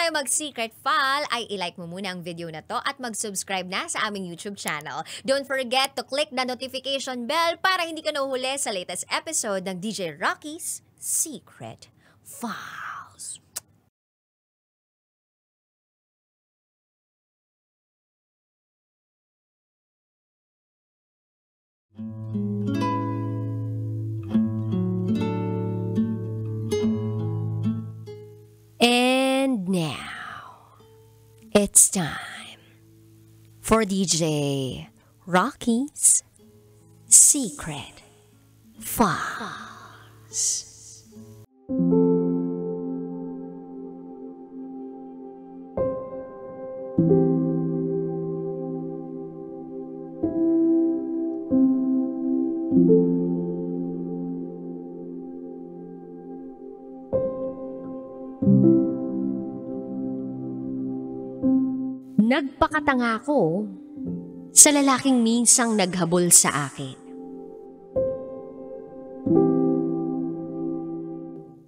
tayo mag-secret file, ay ilike mo muna ang video na to at mag-subscribe na sa aming YouTube channel. Don't forget to click the notification bell para hindi ka nahuhuli sa latest episode ng DJ Rocky's Secret Files. And now, it's time for DJ Rocky's Secret Files. Nagpakatanga ko sa lalaking minsang naghabol sa akin.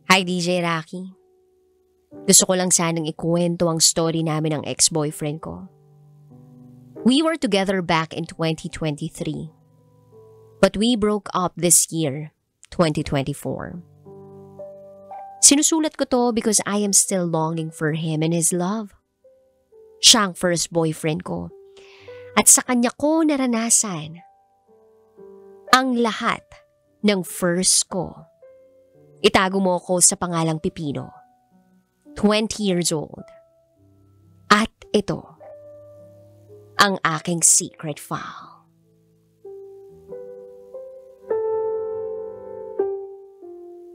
Hi DJ Rocky. Gusto ko lang sanang ikuwento ang story namin ng ex-boyfriend ko. We were together back in 2023. But we broke up this year, 2024. Sinusulat ko to because I am still longing for him and his love. Siya ang first boyfriend ko. At sa kanya ko naranasan ang lahat ng first ko. Itago mo ako sa pangalang Pipino. 20 years old. At ito, ang aking secret file.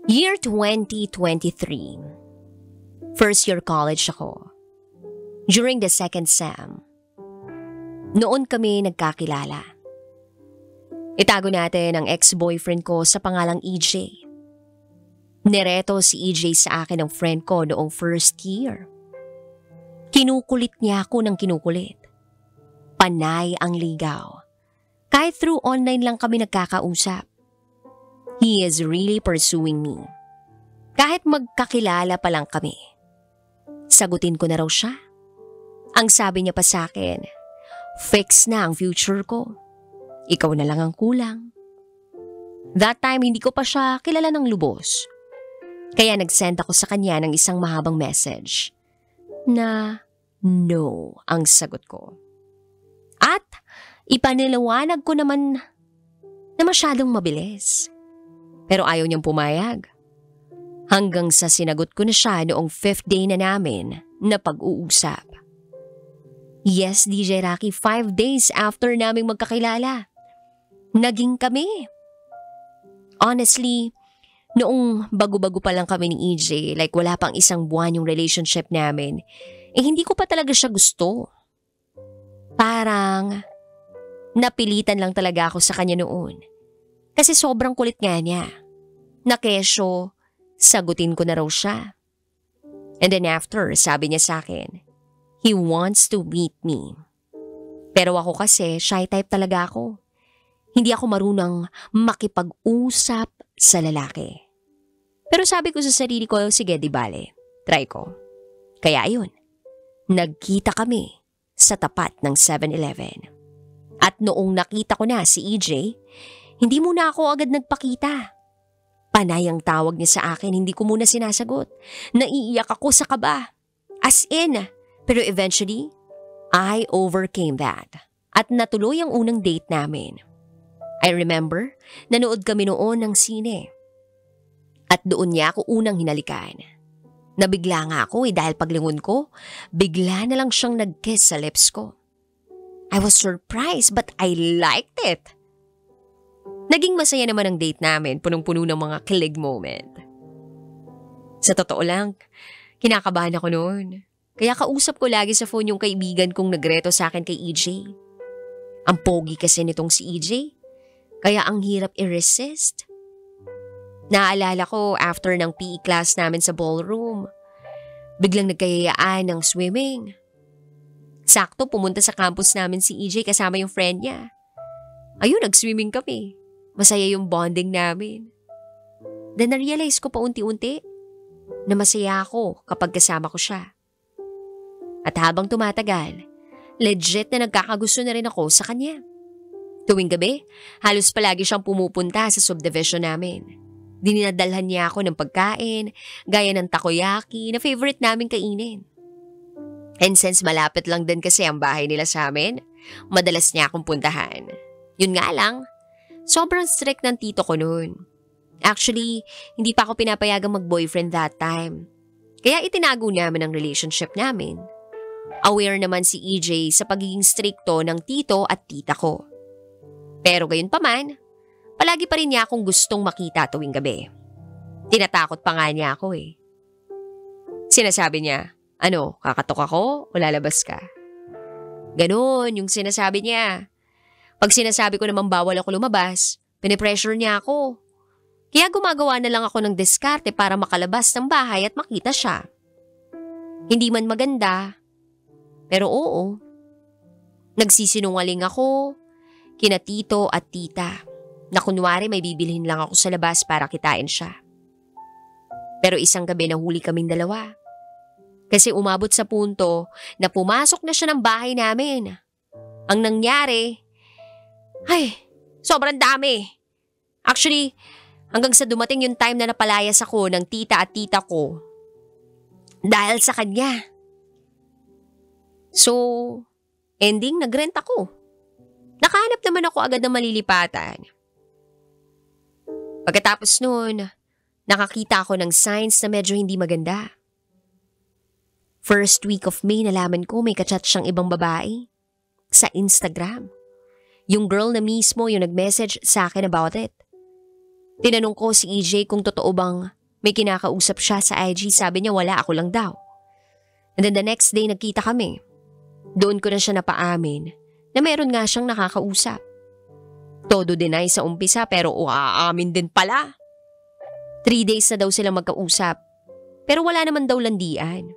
Year 2023. First year college ako. During the second sem, noon kami nagkakilala. Itago natin ang ex-boyfriend ko sa pangalang EJ. Nireto si EJ sa akin ng friend ko noong first year. Kinukulit niya ako ng kinukulit. Panay ang ligaw. Kahit through online lang kami nagkakausap. He is really pursuing me. Kahit magkakilala pa lang kami. Sagutin ko na raw siya. Ang sabi niya pa sa akin, fix na ang future ko. Ikaw na lang ang kulang. That time, hindi ko pa siya kilala ng lubos. Kaya nag-send ako sa kanya ng isang mahabang message na no ang sagot ko. At ipaniliwanag ko naman na masyadong mabilis. Pero ayaw niyang pumayag. Hanggang sa sinagot ko na siya noong 5th day na namin na pag-uusap. Yes, DJ Rocky, 5 days after naming magkakilala. Naging kami. Honestly, noong bago-bago pa lang kami ni EJ, like wala pang isang buwan yung relationship namin, hindi ko pa talaga siya gusto. Parang napilitan lang talaga ako sa kanya noon. Kasi sobrang kulit nga niya. Nakesyo, sagutin ko na raw siya. And then after, sabi niya sa akin, he wants to meet me. Pero ako kasi, shy type talaga ako. Hindi ako marunong makipag-usap sa lalaki. Pero sabi ko sa sarili ko, sige di bale, try ko. Kaya ayun, nagkita kami sa tapat ng 7-Eleven. At noong nakita ko na si EJ, hindi muna ako agad nagpakita. Panay ang tawag niya sa akin, hindi ko muna sinasagot. Naiiyak ako sa kaba. As in, pero eventually, I overcame that at natuloy ang unang date namin. I remember, nanood kami noon ng sine. At doon niya ako unang hinalikan. Nabigla nga ako dahil paglingon ko, bigla na lang siyang nag-kiss sa lips ko. I was surprised but I liked it. Naging masaya naman ang date namin, punong-puno ng mga kilig moment. Sa totoo lang, kinakabahan ako noon. Kaya kausap ko lagi sa phone yung kaibigan kong nagreto sa akin kay EJ. Ang pogi kasi nitong si EJ, kaya ang hirap i-resist. Naalala ko after ng PE class namin sa ballroom, biglang nagkayayaan ng swimming. Sakto pumunta sa campus namin si EJ kasama yung friend niya. Ayun, nag-swimming kami. Masaya yung bonding namin. Then na-realize ko pa unti-unti na masaya ako kapag kasama ko siya. At habang tumatagal, legit na nagkakagusto na rin ako sa kanya. Tuwing gabi, halos palagi siyang pumupunta sa subdivision namin. Dinadalhan niya ako ng pagkain, gaya ng takoyaki na favorite naming kainin. And since malapit lang din kasi ang bahay nila sa amin, madalas niya akong puntahan. Yun nga lang, sobrang strict ng tito ko noon. Actually, hindi pa ako pinapayagang mag-boyfriend that time. Kaya itinago namin ang relationship namin. Aware naman si EJ sa pagiging strikto ng tito at tita ko. Pero gayon pa man, palagi pa rin niya akong gustong makita tuwing gabi. Tinatakot pa nga niya ako eh. Sinasabi niya, kakatok ako o lalabas ka? Ganon yung sinasabi niya. Pag sinasabi ko naman bawal ako lumabas, pinipressure niya ako. Kaya gumagawa na lang ako ng diskarte para makalabas ng bahay at makita siya. Hindi man maganda, pero oo. Nagsisinungaling ako kina tito at tita na kunwari may bibilhin lang ako sa labas para kitain siya. Pero isang gabi nahuli kaming dalawa. Kasi umabot sa punto na pumasok na siya ng bahay namin. Ang nangyari, sobrang dami. Actually, hanggang sa dumating yung time na napalayas ako ng tita at tita ko dahil sa kanya. So, ending nagrent ako. Nakahanap naman ako agad ng malilipatan. Pagkatapos noon, nakakita ako ng signs na medyo hindi maganda. First week of May nalaman ko may kachat siyang ibang babae sa Instagram. Yung girl na mismo yung nag-message sa akin about it. Tinanong ko si EJ kung totoo bang may kinakausap siya sa IG. Sabi niya wala, ako lang daw. And then the next day nagkita kami. Doon ko na siya napaamin na meron nga siyang nakakausap. Todo deny sa umpisa pero aamin din pala. 3 days na daw sila magkausap pero wala naman daw landian.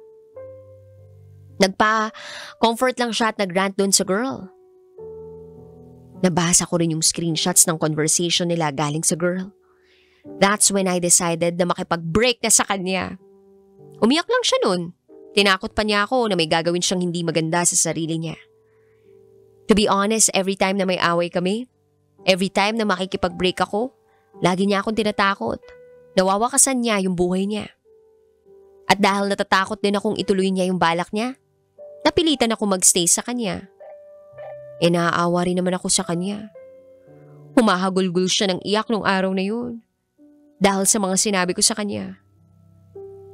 Nagpa-comfort lang siya at nag-rant doon sa girl. Nabasa ko rin yung screenshots ng conversation nila galing sa girl. That's when I decided na makipag-break na sa kanya. Umiyak lang siya nun. Tinakot pa niya ako na may gagawin siyang hindi maganda sa sarili niya. To be honest, every time na may away kami, every time na makikipag-break ako, lagi niya akong tinatakot. Nawawakasan niya yung buhay niya. At dahil natatakot din akong ituloy niya yung balak niya, napilitan ako magstay sa kanya. Naaawa rin naman ako sa kanya. Humahagulgul siya ng iyak nung araw na yun. Dahil sa mga sinabi ko sa kanya.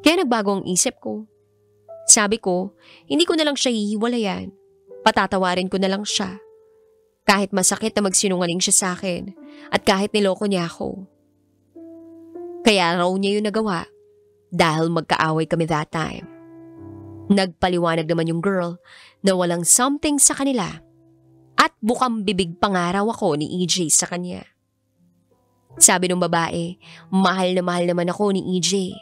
Kaya nagbago ang isip ko. Sabi ko, hindi ko na lang siya hihiwalayan. Patatawarin ko na lang siya. Kahit masakit na magsinungaling siya sa akin at kahit niloko niya ako. Kaya raw niya yung nagawa dahil magkaaway kami that time. Nagpaliwanag naman yung girl na walang something sa kanila at bukang bibig pangaraw ako ni EJ sa kanya. Sabi ng babae, mahal na mahal naman ako ni EJ.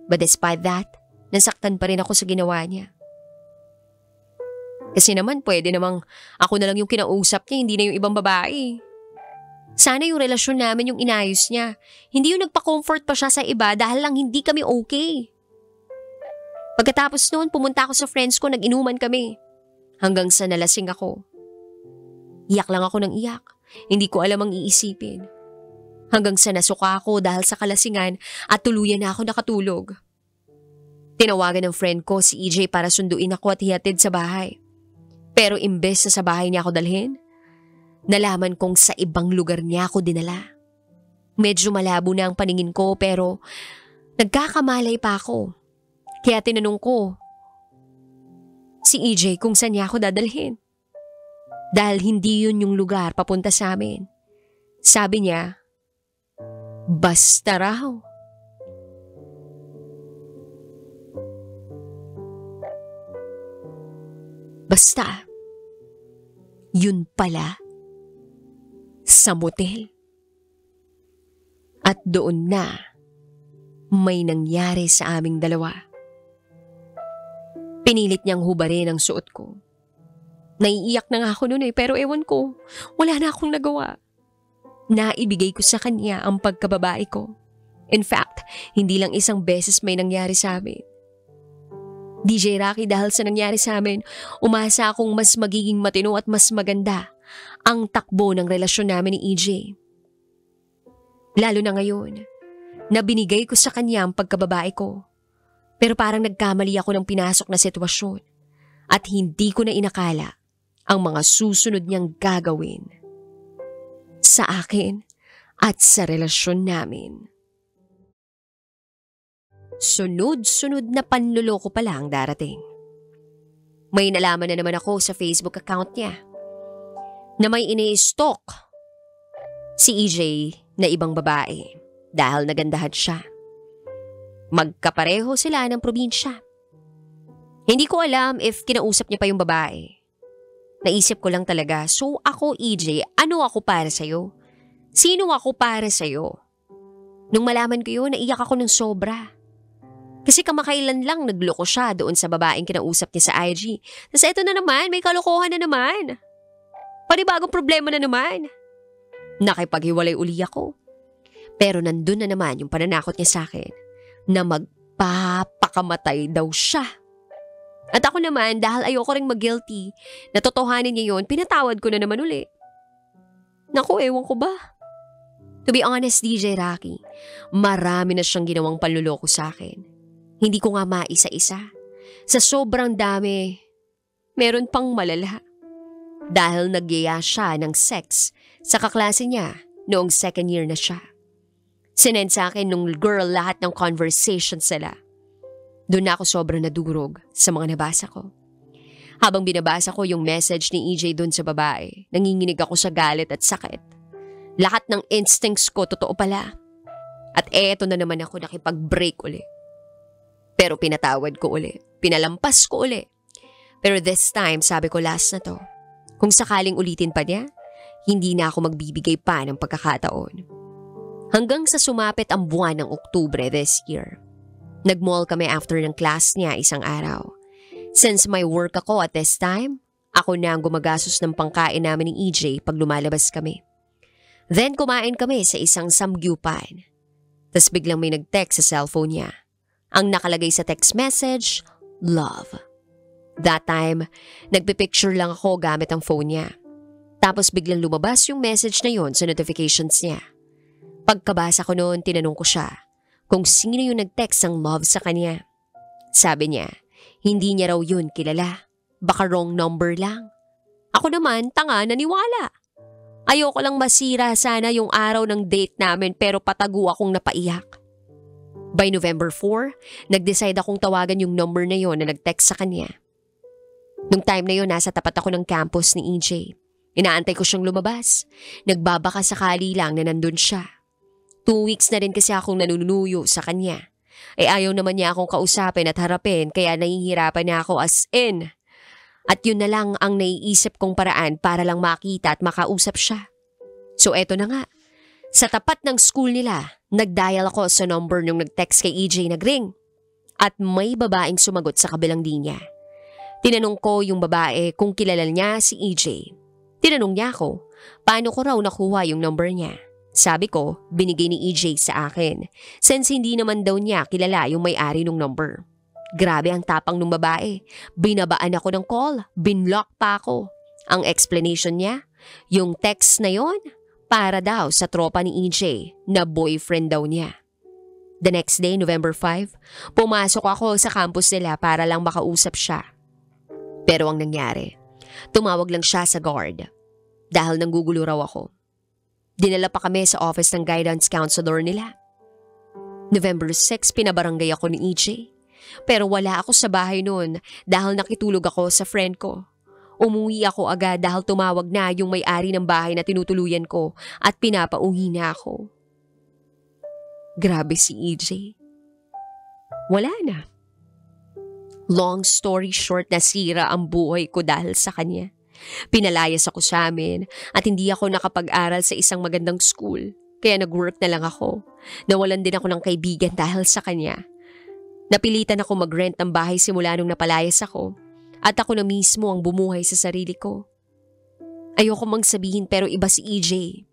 But despite that, nasaktan pa rin ako sa ginawa niya. Kasi naman pwede namang ako na lang yung kinausap niya, hindi na yung ibang babae. Sana yung relasyon namin yung inayos niya. Hindi yung nagpa-comfort pa siya sa iba dahil lang hindi kami okay. Pagkatapos noon, pumunta ako sa friends ko, nag-inuman kami. Hanggang sa nalasing ako. Iyak lang ako ng iyak. Hindi ko alam ang iisipin. Hanggang sa nasuka ako dahil sa kalasingan at tuluyan na ako nakatulog. Tinawagan ng friend ko si EJ para sunduin ako at hihatid sa bahay. Pero imbes na sa bahay niya ako dalhin, nalaman kong sa ibang lugar niya ako dinala. Medyo malabo na ang paningin ko pero nagkakamalay pa ako. Kaya tinanong ko si EJ kung saan niya ako dadalhin. Dahil hindi yun yung lugar papunta sa amin. Sabi niya, basta raw. Basta, yun pala, sa motel. At doon na, may nangyari sa aming dalawa. Pinilit niyang hubarin ang suot ko. Naiiyak na nga ako noon pero ewan ko, wala na akong nagawa. Naibigay ko sa kanya ang pagkababae ko. In fact, hindi lang isang beses may nangyari sa amin. DJ Rocky, dahil sa nangyari sa amin, umasa akong mas magiging matino at mas maganda ang takbo ng relasyon namin ni EJ. Lalo na ngayon, na binigay ko sa kanya ang pagkababae ko. Pero parang nagkamali ako ng pinasok na sitwasyon at hindi ko na inakala ang mga susunod niyang gagawin sa akin at sa relasyon namin. Sunod-sunod na panluloko pala ang darating. May nalaman na naman ako sa Facebook account niya na may ini-stalk si EJ na ibang babae dahil nagandahan siya. Magkapareho sila ng probinsya. Hindi ko alam if kinausap niya pa yung babae. Naisip ko lang talaga, so ako EJ, ano ako para sa'yo? Sino ako para sa'yo? Nung malaman ko yun, naiyak ako ng sobra. Kasi kamakailan lang nagloko siya doon sa babaeng kinausap niya sa IG. Tapos eto na naman, may kalokohan na naman. Panibagong problema na naman. Nakipaghiwalay uli ako. Pero nandun na naman yung pananakot niya sa akin na magpapakamatay daw siya. At ako naman, dahil ayoko ring mag-guilty, natotohanin niya yun, pinatawad ko na naman uli. Naku, ewan ko ba? To be honest, DJ Rocky, marami na siyang ginawang panluloko sa akin. Hindi ko nga maisa-isa. Sa sobrang dami, meron pang malala. Dahil nagyaya siya ng sex sa kaklase niya noong second year na siya. Sinend sa akin nung girl lahat ng conversation sila. Doon na ako sobrang nadurog sa mga nabasa ko. Habang binabasa ko yung message ni EJ doon sa babae, nanginginig ako sa galit at sakit. Lahat ng instincts ko totoo pala. At eto na naman ako nakipag-break uli. Pero pinatawad ko uli. Pinalampas ko uli. Pero this time, sabi ko last na to. Kung sakaling ulitin pa niya, hindi na ako magbibigay pa ng pagkakataon. Hanggang sa sumapit ang buwan ng Oktubre this year. Nag-mall kami after ng class niya isang araw. Since may work ako at this time, ako na ang gumagastos ng pangkain namin ni EJ pag lumalabas kami. Then kumain kami sa isang samgyupan. Tas biglang may nag-text sa cellphone niya. Ang nakalagay sa text message, love. That time, nagpipicture lang ako gamit ang phone niya. Tapos biglang lumabas yung message na yon sa notifications niya. Pagkabasa ko noon, tinanong ko siya kung sino yung nag-text ang love sa kanya. Sabi niya, hindi niya raw yun kilala. Baka wrong number lang. Ako naman, tanga, naniwala. Ayoko lang masira sana yung araw ng date namin pero patago akong napaiyak. By November 4, nag-decide akong tawagan yung number na yon na nag-text sa kanya. Nung time na yon, nasa tapat ako ng campus ni EJ. Inaantay ko siyang lumabas. Nagbabaka sakali lang na nandun siya. 2 weeks na rin kasi akong nanunuyo sa kanya. Ayaw naman niya akong kausapin at harapin kaya nahihirapan na ako as in. At yun na lang ang naiisip kong paraan para lang makita at makausap siya. So eto na nga. Sa tapat ng school nila, nag-dial ako sa number nung nag-text kay EJ nag-ring. At may babaeng sumagot sa kabilang linya. Tinanong ko yung babae kung kilala niya si EJ. Tinanong niya ako, paano ko raw nakuha yung number niya? Sabi ko, binigay ni EJ sa akin since hindi naman daw niya kilala yung may-ari ng number. Grabe ang tapang ng babae. Binabaan ako ng call, binlock pa ako. Ang explanation niya, yung text na yon para daw sa tropa ni EJ na boyfriend daw niya. The next day, November 5, pumasok ako sa campus nila para lang makausap siya. Pero ang nangyari, tumawag lang siya sa guard dahil nanggugulo raw ako. Dinala pa kami sa office ng guidance counselor nila. November 6, pinabarangay ako ni EJ. Pero wala ako sa bahay noon dahil nakitulog ako sa friend ko. Umuwi ako agad dahil tumawag na yung may-ari ng bahay na tinutuluyan ko at pinapauwi na ako. Grabe si EJ. Wala na. Long story short, nasira ang buhay ko dahil sa kanya. Pinalayas ako sa amin at hindi ako nakapag-aral sa isang magandang school. Kaya nag-work na lang ako. Nawalan din ako ng kaibigan dahil sa kanya. Napilitan ako mag-rent ng bahay simula nung napalayas ako. At ako na mismo ang bumuhay sa sarili ko. Ayoko mang sabihin pero iba si EJ.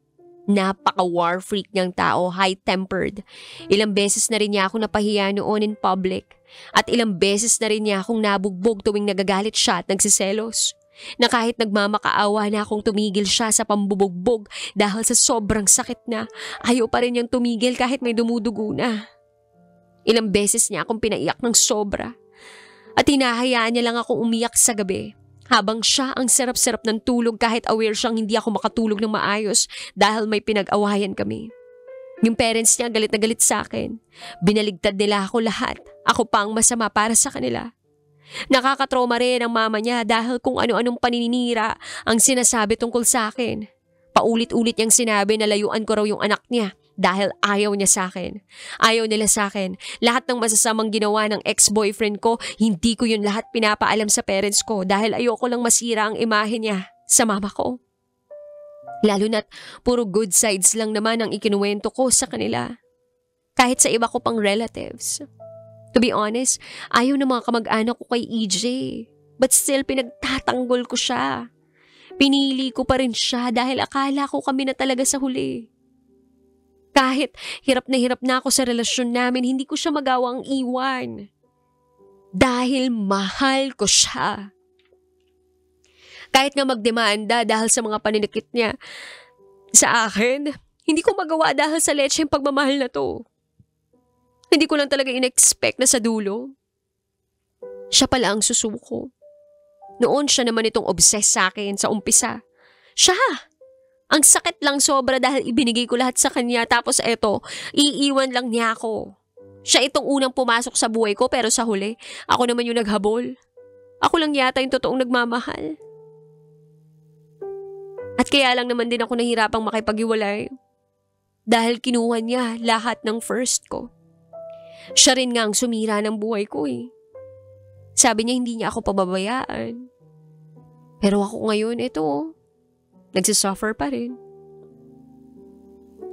Napaka-war freak niyang tao, high-tempered. Ilang beses na rin niya ako napahiya noon in public At ilang beses na rin niya akong nabugbog tuwing nagagalit siya at nagsiselos. Na kahit nagmamakaawa na akong tumigil siya sa pambubugbog dahil sa sobrang sakit na, ayaw pa rin niyang tumigil kahit may dumudugo na. Ilang beses niya akong pinaiyak ng sobra. At hinahayaan niya lang akong umiyak sa gabi. Habang siya ang sarap-sarap ng tulog kahit aware siyang hindi ako makatulog ng maayos dahil may pinag-awayan kami. Yung parents niya galit na galit sa akin. Binaligtad nila ako lahat. Ako pa ang masama para sa kanila. Nakakatrauma rin ang mama niya dahil kung ano-anong paninira ang sinasabi tungkol sa akin. Paulit-ulit niyang sinabi na layuan ko raw yung anak niya dahil ayaw niya sa akin. Ayaw nila sa akin. Lahat ng masasamang ginawa ng ex-boyfriend ko, hindi ko yun lahat pinapaalam sa parents ko dahil ayoko lang masira ang imahe niya sa mama ko. Lalo na't puro good sides lang naman ang ikinuwento ko sa kanila. Kahit sa iba ko pang relatives. To be honest, ayaw ng mga kamag-anak ko kay EJ. But still, pinagtatanggol ko siya. Pinili ko pa rin siya dahil akala ko kami na talaga sa huli. Kahit hirap na ako sa relasyon namin, hindi ko siya magawang iwan. Dahil mahal ko siya. Kahit nga magdemanda dahil sa mga paninikit niya sa akin, hindi ko magawa dahil sa lecheng pagmamahal na to. Hindi ko lang talaga in-expect na sa dulo. Siya pala ang susuko. Noon siya naman itong obsessed sa akin sa umpisa. Siya! Ang sakit lang sobra dahil ibinigay ko lahat sa kanya tapos eto, iiwan lang niya ako. Siya itong unang pumasok sa buhay ko pero sa huli, ako naman yung naghabol. Ako lang yata yung totoong nagmamahal. At kaya lang naman din ako nahirapang makipag-iwalay. Dahil kinuha niya lahat ng first ko. Siya rin nga ang sumira ng buhay ko eh. Sabi niya hindi niya ako pababayaan. Pero ako ngayon, ito, nagsisuffer pa rin.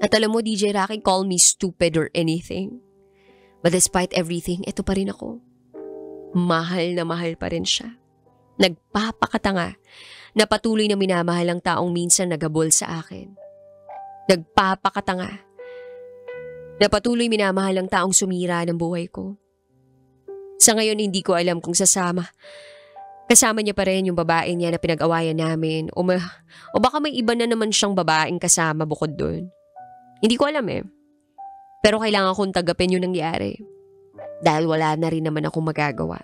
At alam mo, DJ Rocky, call me stupid or anything. But despite everything, ito pa rin ako. Mahal na mahal pa rin siya. Nagpapakatanga na patuloy na minamahal ang taong minsan naghabol sa akin. Nagpapakatanga na patuloy minamahal ang taong sumira ng buhay ko. Sa ngayon, hindi ko alam kung kasama niya pa rin yung babae niya na pinag-awayan namin o baka may iba na naman siyang babaeng kasama bukod doon. Hindi ko alam eh. Pero kailangan kong tagapin yung nangyari. Dahil wala na rin naman akong magagawa.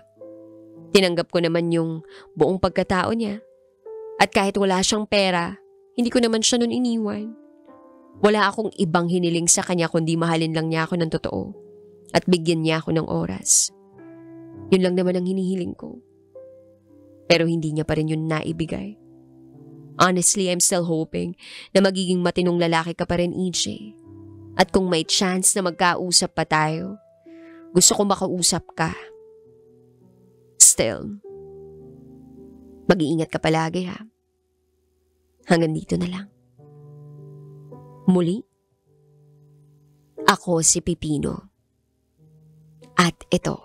Tinanggap ko naman yung buong pagkatao niya. At kahit wala siyang pera, hindi ko naman siya nun iniwan. Wala akong ibang hiniling sa kanya kundi mahalin lang niya ako ng totoo. At bigyan niya ako ng oras. Yun lang naman ang hinihiling ko. Pero hindi niya pa rin yun naibigay. Honestly, I'm still hoping na magiging matinong lalaki ka pa rin, EJ. At kung may chance na magkausap pa tayo, gusto ko makausap ka. Still, mag-iingat ka palagi ha. Hanggang dito na lang. Muli, ako si Pipino. At ito,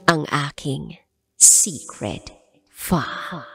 ang aking secret file.